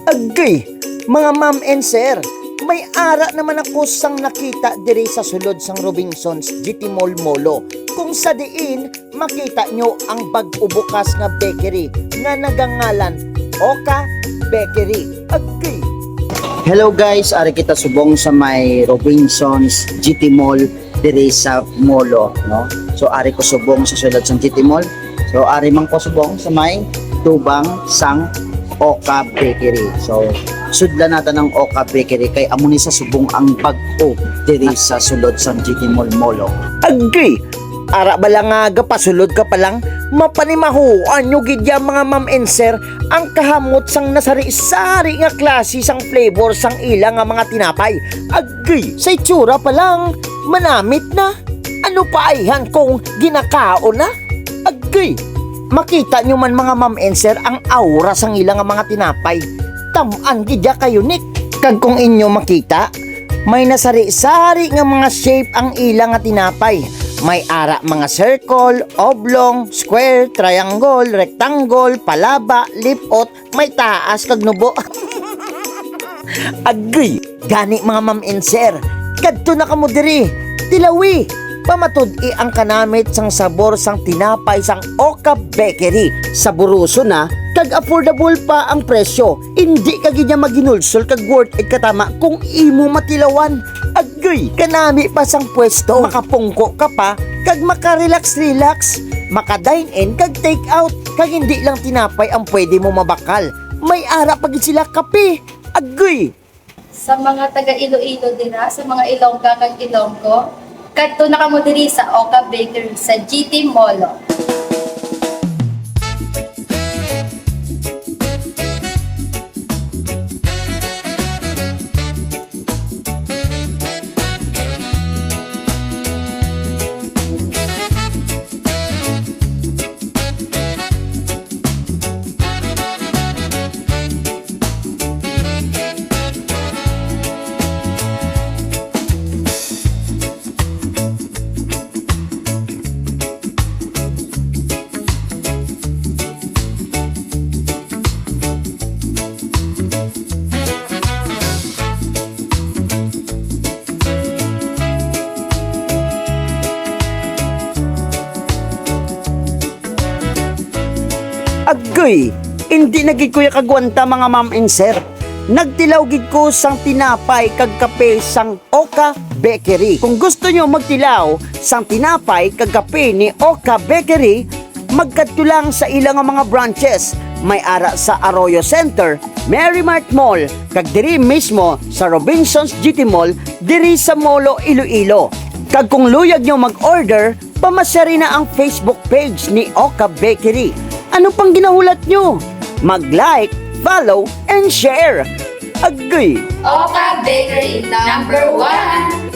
Agay, mga ma'am and sir, may ara naman ako sang nakita diri sa sulod sang Robinsons GT Mall Molo. Kung sa diin, makita nyo ang bag-o bukas nga bakery nga nagangalan Oka Bakery. Agay. Hello guys, ari kita subong sa may Robinsons GT Mall diri sa Molo, no? So ari ko subong sa sulod sang GT Mall. So ari man ko subong sa may tubang sang Oka Bakery. So sudlan natin ang Oka Bakery kay amo ni sa subong ang bag-o diri sa sulod sang GT Mall Molo. Agay, ara ba lang nga gapasulod ka pa lang mapanimahuan nyo gidya mga ma'am and sir ang kahamot sang nasari-sari nga klase sang flavor sang ilang nga mga tinapay. Agay, sa itsura pa lang manamit na. Ano pa ayhan kung ginakao na? Agay, makita nyo man mga ma'am and sir ang aura sang ilang nga mga tinapay. Tamaan gidya kayo Nick. Kag kung inyo makita, may nasari-sari nga mga shape ang ilang nga tinapay. May ara mga circle, oblong, square, triangle, rectangle, palaba, lipot, may taas kag nubo. Agay, gani mga ma'am and sir, kadto na kamo diri, tilawi. Pamatudi ang kanamit sang sabor sang tinapay sang Oka Bakery. Saburuso na, kag affordable pa ang presyo. Hindi ka gid maginulsol kag worth it katama kung imo matilawan. Agay, kanami pa sang pwesto. Makapungko ka pa, kag makarelax-relax. Maka-dine in kag take out. Kag hindi lang tinapay ang pwede mo mabakal. May ara pa gid sila kape. Agay. Sa mga taga Iloilo dira, sa mga Ilongga kag Ilonggo, kadto na kamo diri sa Oka Bakery sa GT Molo. Agay, hindi nagid ko kagwanta mga ma'am and sir. Nagtilaw gid ko sang tinapay kag kape sang Oka Bakery. Kung gusto nyo magtilaw sang tinapay kag kape ni Oka Bakery, magkadto lang sa ilang mga branches. May ara sa Arroyo Center, Merrimart Mall, kag diri mismo sa Robinsons GT Mall diri sa Molo, Iloilo. Kag kung luyag nyo mag-order, pamasya na ang Facebook page ni Oka Bakery. Ano pang ginahulat nyo? Mag-like, follow, and share. Agay! Oka Bakery #1.